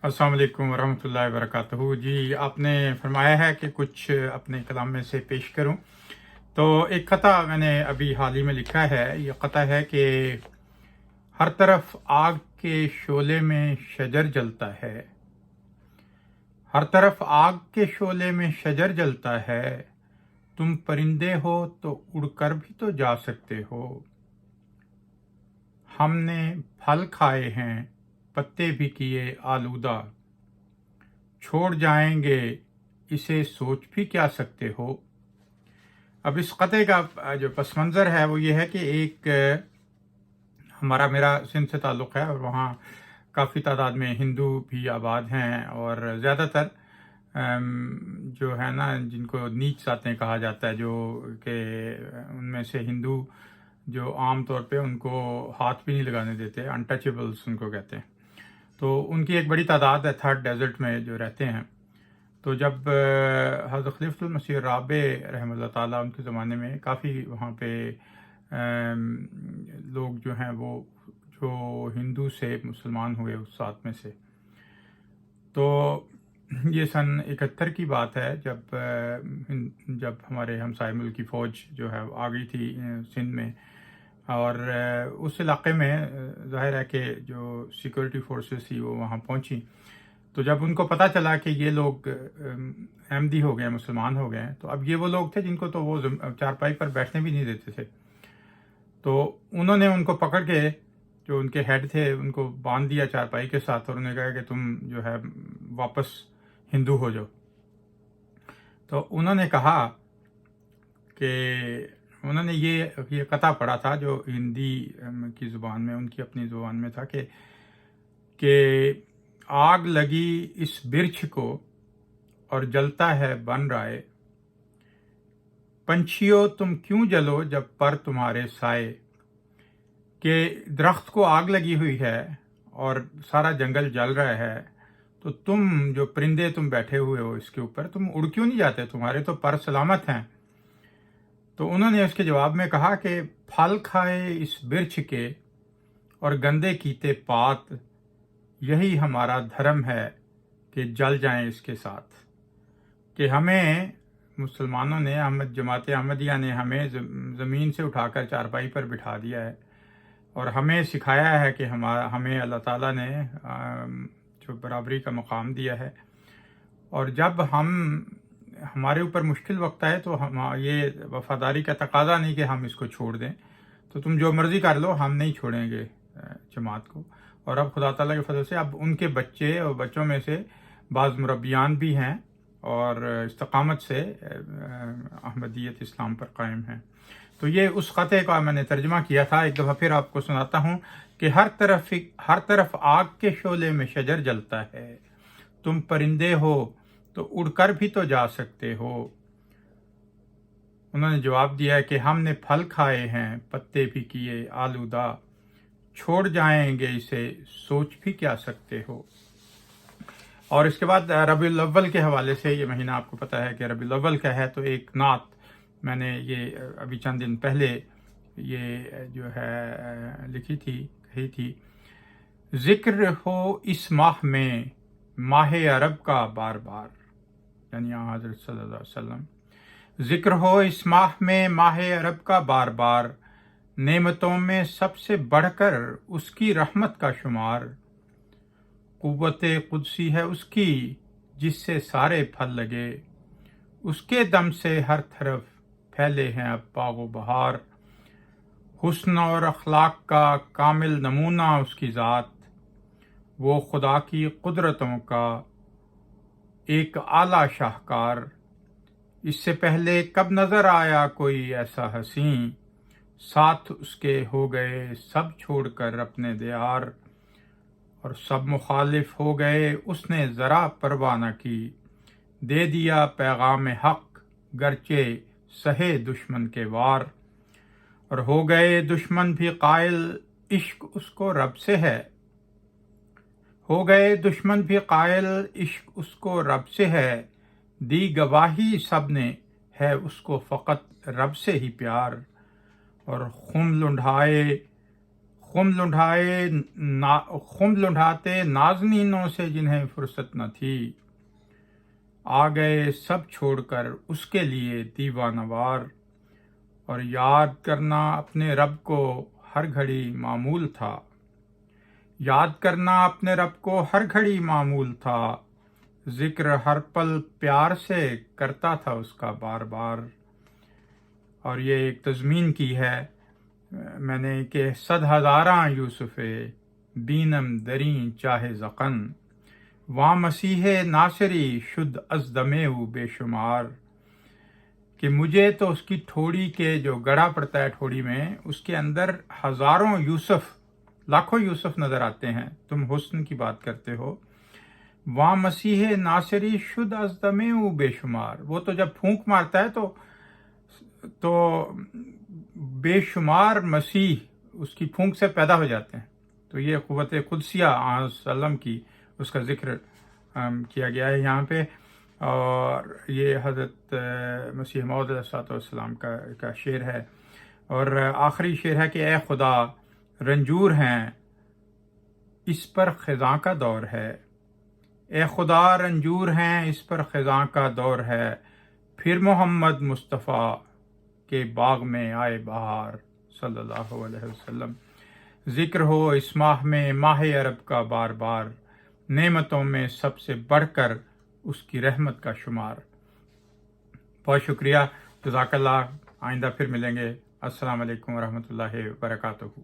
अस्सलाम वालेकुम वरहमतुल्लाहि वबरकातुहू। जी, आपने फरमाया है कि कुछ अपने कलाम में से पेश करूं। तो एक ख़ता मैंने अभी हाल ही में लिखा है। ये ख़ता है कि हर तरफ आग के शोले में शजर जलता है, हर तरफ आग के शोले में शजर जलता है। तुम परिंदे हो तो उड़कर भी तो जा सकते हो। हमने फल खाए हैं, पत्ते भी किए आलूदा। छोड़ जाएंगे इसे सोच भी क्या सकते हो। अब इस क़ते का जो पस मंज़र है वो ये है कि एक मेरा सिंध से ताल्लुक़ है और वहाँ काफ़ी तादाद में हिंदू भी आबाद हैं और ज़्यादातर जो है ना, जिनको नीच जातें कहा जाता है, जो कि उनमें से हिंदू जो आम तौर पे उनको हाथ भी नहीं लगाने देते, अनटचेबल्स उनको कहते हैं। तो उनकी एक बड़ी तादाद है थर्ड डेजर्ट में जो रहते हैं। तो जब हज़रत खलीफतुल मसीह राबे रहमतुल्लाह ताला उनके ज़माने में काफ़ी वहाँ पे लोग जो हैं वो जो हिंदू से मुसलमान हुए उस साथ में से, तो ये सन 71 की बात है जब हमारे हमसाय मुल्क की फ़ौज जो है आ गई थी सिंध में। और उस इलाक़े में ज़ाहिर है कि जो सिक्योरिटी फोर्सेस थी वो वहाँ पहुँची। तो जब उनको पता चला कि ये लोग अहमदी हो गए, मुसलमान हो गए हैं, तो अब ये वो लोग थे जिनको तो वो चारपाई पर बैठने भी नहीं देते थे। तो उन्होंने उनको पकड़ के, जो उनके हेड थे, उनको बांध दिया चारपाई के साथ और उन्होंने कहा कि तुम जो है वापस हिंदू हो जाओ। तो उन्होंने कहा कि उन्होंने ये कथा पढ़ा था जो हिंदी की ज़ुबान में, उनकी अपनी ज़ुबान में था कि आग लगी इस बिरछ को और जलता है बन राय। पंछियों तुम क्यों जलो जब पर तुम्हारे साए। कि दरख्त को आग लगी हुई है और सारा जंगल जल रहा है, तो तुम जो परिंदे तुम बैठे हुए हो इसके ऊपर, तुम उड़ क्यों नहीं जाते, तुम्हारे तो पर सलामत हैं। तो उन्होंने उसके जवाब में कहा कि फल खाए इस बिरछ के और गंदे कीते पात, यही हमारा धर्म है कि जल जाएं इसके साथ। कि हमें मुसलमानों ने, जमात अहमदिया ने हमें ज़मीन से उठाकर चारपाई पर बिठा दिया है और हमें सिखाया है कि हमें अल्लाह ताला ने जो बराबरी का मकाम दिया है, और जब हमारे ऊपर मुश्किल वक्त आए तो हम ये वफादारी का तकाजा नहीं कि हम इसको छोड़ दें, तो तुम जो मर्ज़ी कर लो, हम नहीं छोड़ेंगे जमात को। और अब खुदा ताला के फजल से अब उनके बच्चे और बच्चों में से बाज़ मुरब्बियान भी हैं और इस्तकामत से अहमदियत इस्लाम पर कायम हैं। तो ये उस ख़ते का मैंने तर्जुमा किया था। एक दफ़ा फिर आपको सुनाता हूँ कि हर तरफ आग के शोले में शजर जलता है। तुम परिंदे हो तो उड़कर भी तो जा सकते हो। उन्होंने जवाब दिया है कि हमने फल खाए हैं, पत्ते भी किए आलूदा। छोड़ जाएंगे इसे सोच भी क्या सकते हो। और इसके बाद रबीउल अव्वल के हवाले से, ये महीना आपको पता है कि रबीउल अव्वल का है, तो एक नात मैंने ये अभी चंद दिन पहले ये जो है लिखी थी, कही थी। जिक्र हो इस माह में माह अरब का बार बार, यानी हज़रत सल्लल्लाहु अलैहि वसल्लम। जिक्र हो इस माह में माह अरब का बार बार, नेमतों में सबसे बढ़कर उसकी रहमत का शुमार। कुव्वते कुदसी है उसकी जिससे सारे फल लगे, उसके दम से हर तरफ फैले हैं अब बागो बहार। हुस्न और अखलाक का कामिल नमूना उसकी ज़ात, वो खुदा की कुदरतों का एक आला शाहकार। इससे पहले कब नज़र आया कोई ऐसा हसीं, साथ उसके हो गए सब छोड़कर अपने दियार। और सब मुखालिफ हो गए उसने ज़रा परवाह न की, दे दिया पैगाम हक गरचे सहे दुश्मन के वार। और हो गए दुश्मन भी कायल इश्क उसको रब से है, हो गए दुश्मन भी कायल इश्क उसको रब से है। दी गवाही सब ने है उसको फ़कत रब से ही प्यार। और खुम लुढ़ाते नाज़नीनों से जिन्हें फुर्सत न थी, आ गए सब छोड़कर उसके लिए दीवानवार। और याद करना अपने रब को हर घड़ी मामूल था, याद करना अपने रब को हर घड़ी मामूल था, जिक्र हर पल प्यार से करता था उसका बार बार। और ये एक तज़मीन की है मैंने कि सद हज़ारां यूसुफ़े बीनम दरी चाहे ज़क़न, वा मसीहे नासरी शुद्ध अज़दमेउ बेशुमार। कि मुझे तो उसकी ठोड़ी के जो गड़ा पड़ता है ठोड़ी में, उसके अंदर हज़ारों यूसुफ, लाखों यूसुफ नज़र आते हैं। तुम हुस्न की बात करते हो। वा मसीह नासरी शुद्ध अज़दमेउ बेशुमार। वो तो जब फूंक मारता है तो बेशुमार मसीह उसकी फूंक से पैदा हो जाते हैं। तो ये क़ुव्वत क़ुदसिया सल्लम की उसका जिक्र किया गया है यहाँ पे। और ये हज़रत मसीह मौऊद अलैहिस्सलाम का शेर है। और आखिरी शेर है कि ए खुदा रंजूर हैं इस पर ख़िज़ां का दौर है, ए खुदा रंजूर हैं इस पर ख़िज़ां का दौर है, फिर मोहम्मद मुस्तफ़ा के बाग में आए बहार सल्लल्लाहु अलैहि वसल्लम। ज़िक्र हो इस माह में माह अरब का बार बार, नेमतों में सबसे बढ़कर उसकी रहमत का शुमार। बहुत शुक्रिया, जज़ाकल्लाह। आइंदा फिर मिलेंगे। अस्सलाम वालेकुम व रहमतुल्लाहि व बरकातुहू।